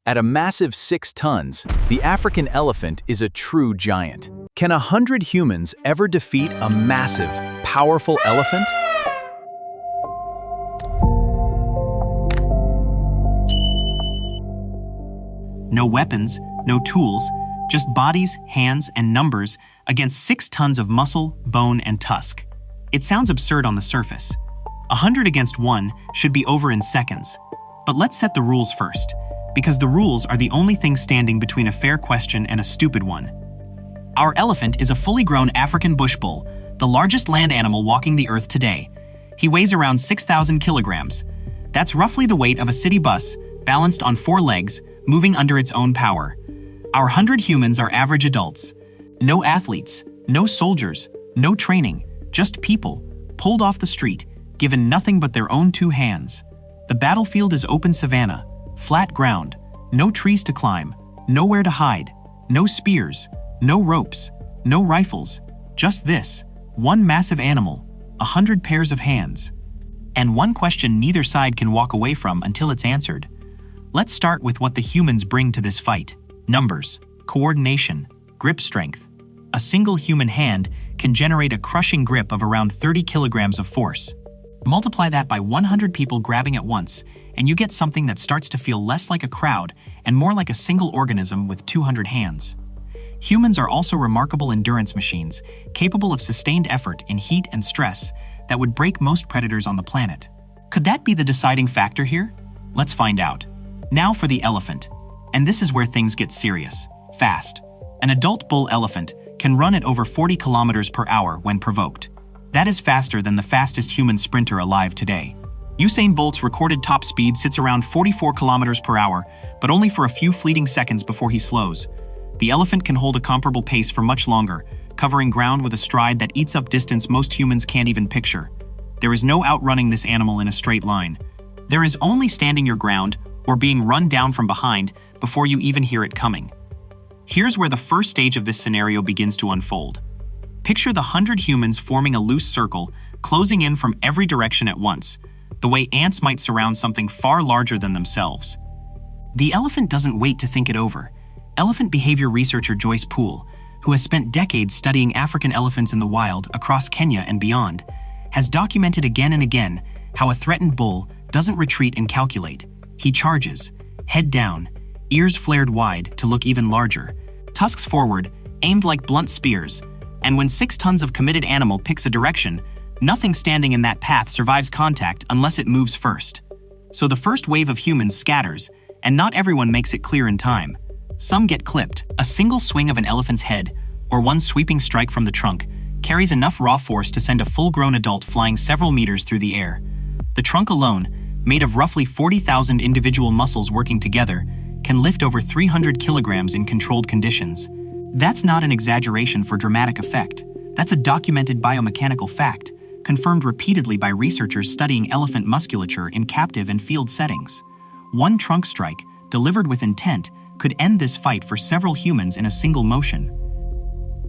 At a massive 6 tons, the African elephant is a true giant. Can 100 humans ever defeat a massive, powerful elephant? No weapons, no tools, just bodies, hands, and numbers against 6 tons of muscle, bone, and tusk. It sounds absurd on the surface. 100 against 1 should be over in seconds. But let's set the rules first, because the rules are the only thing standing between a fair question and a stupid one. Our elephant is a fully grown African bush bull, the largest land animal walking the earth today. He weighs around 6,000 kilograms. That's roughly the weight of a city bus, balanced on 4 legs, moving under its own power. Our 100 humans are average adults. No athletes, no soldiers, no training, just people, pulled off the street, given nothing but their own 2 hands. The battlefield is open savanna, flat ground, no trees to climb, nowhere to hide, no spears, no ropes, no rifles, just this, one massive animal, 100 pairs of hands. And one question neither side can walk away from until it's answered. Let's start with what the humans bring to this fight. Numbers, coordination, grip strength. A single human hand can generate a crushing grip of around 30 kilograms of force. Multiply that by 100 people grabbing at once, and you get something that starts to feel less like a crowd and more like a single organism with 200 hands. Humans are also remarkable endurance machines, capable of sustained effort in heat and stress that would break most predators on the planet. Could that be the deciding factor here? Let's find out. Now for the elephant. And this is where things get serious. Fast. An adult bull elephant can run at over 40 kilometers per hour when provoked. That is faster than the fastest human sprinter alive today. Usain Bolt's recorded top speed sits around 44 kilometers per hour, but only for a few fleeting seconds before he slows. The elephant can hold a comparable pace for much longer, covering ground with a stride that eats up distance most humans can't even picture. There is no outrunning this animal in a straight line. There is only standing your ground or being run down from behind before you even hear it coming. Here's where the first stage of this scenario begins to unfold. Picture the 100 humans forming a loose circle, closing in from every direction at once, the way ants might surround something far larger than themselves. The elephant doesn't wait to think it over. Elephant behavior researcher Joyce Poole, who has spent decades studying African elephants in the wild across Kenya and beyond, has documented again and again how a threatened bull doesn't retreat and calculate. He charges, head down, ears flared wide to look even larger, tusks forward, aimed like blunt spears, and when 6 tons of committed animal picks a direction, nothing standing in that path survives contact unless it moves first. So the first wave of humans scatters, and not everyone makes it clear in time. Some get clipped. A single swing of an elephant's head, or one sweeping strike from the trunk, carries enough raw force to send a full-grown adult flying several meters through the air. The trunk alone, made of roughly 40,000 individual muscles working together, can lift over 300 kilograms in controlled conditions. That's not an exaggeration for dramatic effect. That's a documented biomechanical fact, confirmed repeatedly by researchers studying elephant musculature in captive and field settings. One trunk strike, delivered with intent, could end this fight for several humans in a single motion.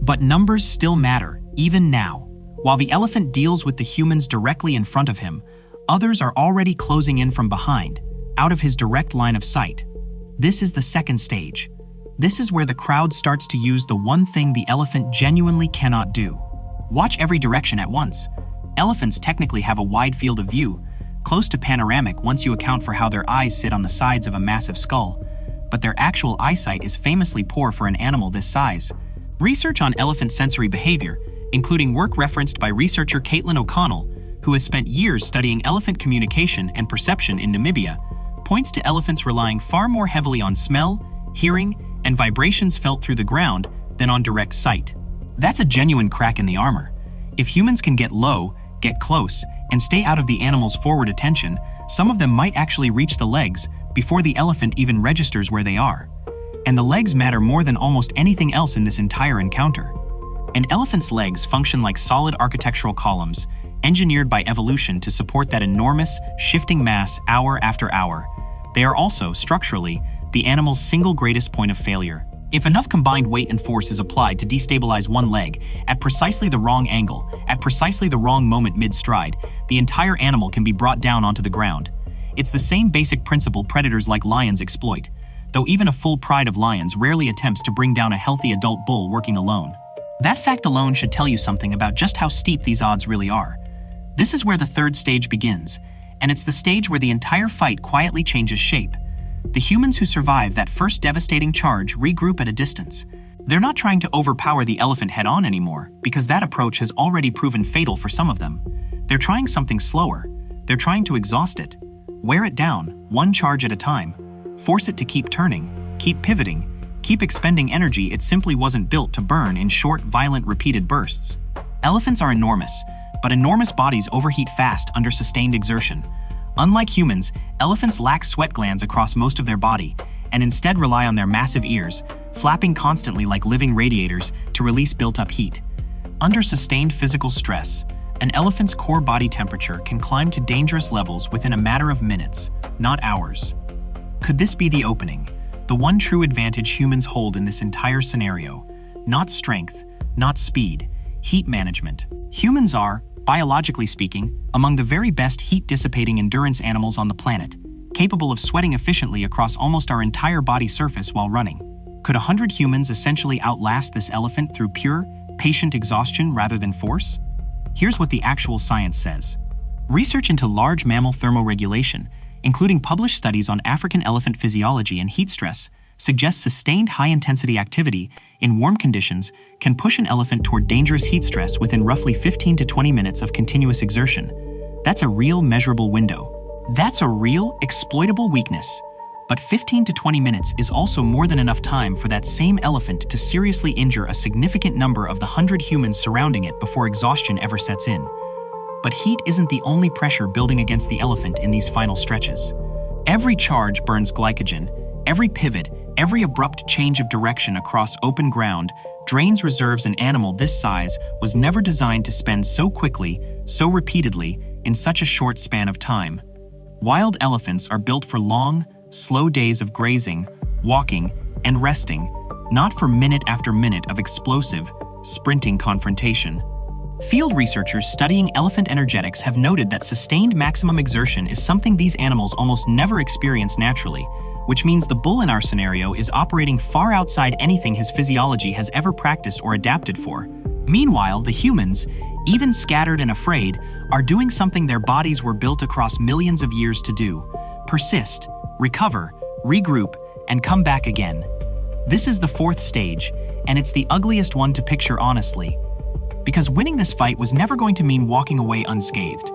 But numbers still matter, even now. While the elephant deals with the humans directly in front of him, others are already closing in from behind, out of his direct line of sight. This is the second stage. This is where the crowd starts to use the one thing the elephant genuinely cannot do. Watch every direction at once. Elephants technically have a wide field of view, close to panoramic once you account for how their eyes sit on the sides of a massive skull. But their actual eyesight is famously poor for an animal this size. Research on elephant sensory behavior, including work referenced by researcher Caitlin O'Connell, who has spent years studying elephant communication and perception in Namibia, points to elephants relying far more heavily on smell, hearing, and vibrations felt through the ground than on direct sight. That's a genuine crack in the armor. If humans can get low, get close, and stay out of the animal's forward attention, some of them might actually reach the legs before the elephant even registers where they are. And the legs matter more than almost anything else in this entire encounter. An elephant's legs function like solid architectural columns, engineered by evolution to support that enormous, shifting mass hour after hour. They are also, structurally, the animal's single greatest point of failure. If enough combined weight and force is applied to destabilize one leg, at precisely the wrong angle, at precisely the wrong moment mid-stride, the entire animal can be brought down onto the ground. It's the same basic principle predators like lions exploit. though even a full pride of lions rarely attempts to bring down a healthy adult bull working alone. That fact alone should tell you something about just how steep these odds really are. This is where the third stage begins, and it's the stage where the entire fight quietly changes shape. The humans who survive that first devastating charge regroup at a distance. They're not trying to overpower the elephant head-on anymore, because that approach has already proven fatal for some of them. They're trying something slower. They're trying to exhaust it. Wear it down, one charge at a time. Force it to keep turning, keep pivoting, keep expending energy it simply wasn't built to burn in short, violent, repeated bursts. Elephants are enormous, but enormous bodies overheat fast under sustained exertion. Unlike humans, elephants lack sweat glands across most of their body, and instead rely on their massive ears, flapping constantly like living radiators to release built-up heat. Under sustained physical stress, an elephant's core body temperature can climb to dangerous levels within a matter of minutes, not hours. Could this be the opening? The one true advantage humans hold in this entire scenario? Not strength, not speed, heat management. Humans are, biologically speaking, among the very best heat-dissipating endurance animals on the planet, capable of sweating efficiently across almost our entire body surface while running. Could 100 humans essentially outlast this elephant through pure, patient exhaustion rather than force? Here's what the actual science says. Research into large mammal thermoregulation, including published studies on African elephant physiology and heat stress, suggests sustained high-intensity activity in warm conditions can push an elephant toward dangerous heat stress within roughly 15 to 20 minutes of continuous exertion. That's a real measurable window. That's a real, exploitable weakness. But 15 to 20 minutes is also more than enough time for that same elephant to seriously injure a significant number of the 100 humans surrounding it before exhaustion ever sets in. But heat isn't the only pressure building against the elephant in these final stretches. Every charge burns glycogen, every pivot, every abrupt change of direction across open ground drains reserves an animal this size was never designed to spend so quickly, so repeatedly, in such a short span of time. Wild elephants are built for long, slow days of grazing, walking, and resting, not for minute after minute of explosive, sprinting confrontation. Field researchers studying elephant energetics have noted that sustained maximum exertion is something these animals almost never experience naturally, which means the bull in our scenario is operating far outside anything his physiology has ever practiced or adapted for. Meanwhile, the humans, even scattered and afraid, are doing something their bodies were built across millions of years to do: persist, recover, regroup, and come back again. This is the fourth stage, and it's the ugliest one to picture honestly. Because winning this fight was never going to mean walking away unscathed.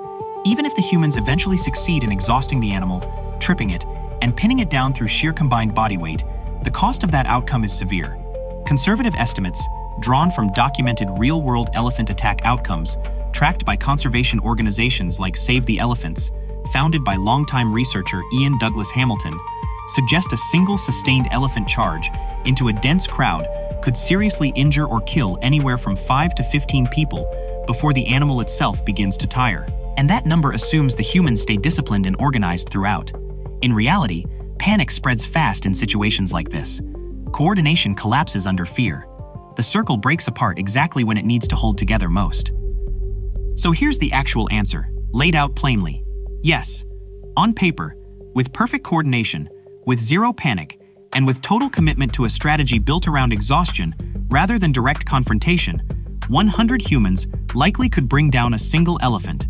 Even if the humans eventually succeed in exhausting the animal, tripping it, and pinning it down through sheer combined body weight, the cost of that outcome is severe. Conservative estimates, drawn from documented real-world elephant attack outcomes, tracked by conservation organizations like Save the Elephants, founded by longtime researcher Ian Douglas Hamilton, suggest a single sustained elephant charge into a dense crowd could seriously injure or kill anywhere from 5 to 15 people before the animal itself begins to tire. And that number assumes the humans stay disciplined and organized throughout. In reality, panic spreads fast in situations like this. Coordination collapses under fear. The circle breaks apart exactly when it needs to hold together most. So here's the actual answer, laid out plainly. Yes, on paper, with perfect coordination, with zero panic, and with total commitment to a strategy built around exhaustion rather than direct confrontation, 100 humans likely could bring down a single elephant.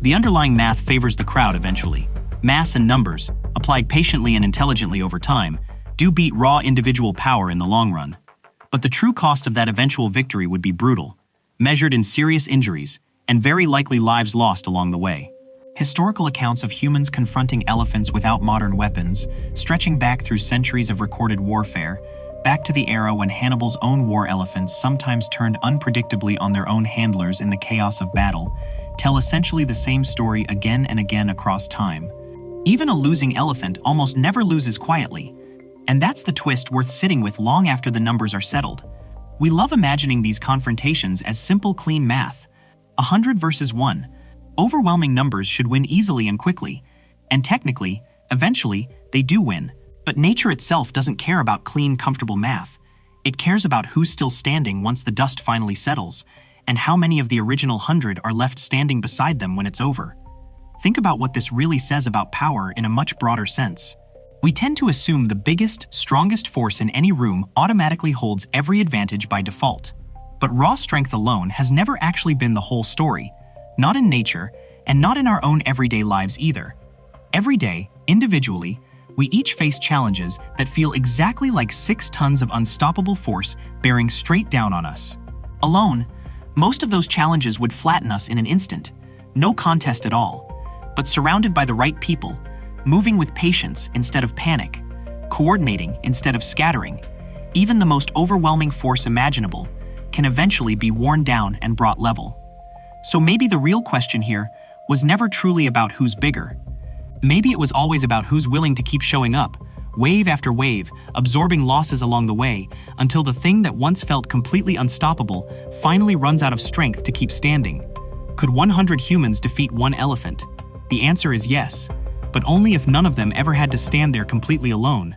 The underlying math favors the crowd eventually. Mass and numbers, applied patiently and intelligently over time, do beat raw individual power in the long run. But the true cost of that eventual victory would be brutal, measured in serious injuries, and very likely lives lost along the way. Historical accounts of humans confronting elephants without modern weapons, stretching back through centuries of recorded warfare, back to the era when Hannibal's own war elephants sometimes turned unpredictably on their own handlers in the chaos of battle, tell essentially the same story again and again across time. Even a losing elephant almost never loses quietly, and that's the twist worth sitting with long after the numbers are settled. We love imagining these confrontations as simple, clean math. 100 versus 1. Overwhelming numbers should win easily and quickly, and technically, eventually, they do win. But nature itself doesn't care about clean, comfortable math. It cares about who's still standing once the dust finally settles, and how many of the original 100 are left standing beside them when it's over. Think about what this really says about power in a much broader sense. We tend to assume the biggest, strongest force in any room automatically holds every advantage by default. But raw strength alone has never actually been the whole story, not in nature, and not in our own everyday lives either. Every day, individually, we each face challenges that feel exactly like 6 tons of unstoppable force bearing straight down on us. Alone, most of those challenges would flatten us in an instant, no contest at all. But surrounded by the right people, moving with patience instead of panic, coordinating instead of scattering, even the most overwhelming force imaginable can eventually be worn down and brought level. So maybe the real question here was never truly about who's bigger. Maybe it was always about who's willing to keep showing up, wave after wave, absorbing losses along the way, until the thing that once felt completely unstoppable finally runs out of strength to keep standing. Could 100 humans defeat one elephant? The answer is yes, but only if none of them ever had to stand there completely alone.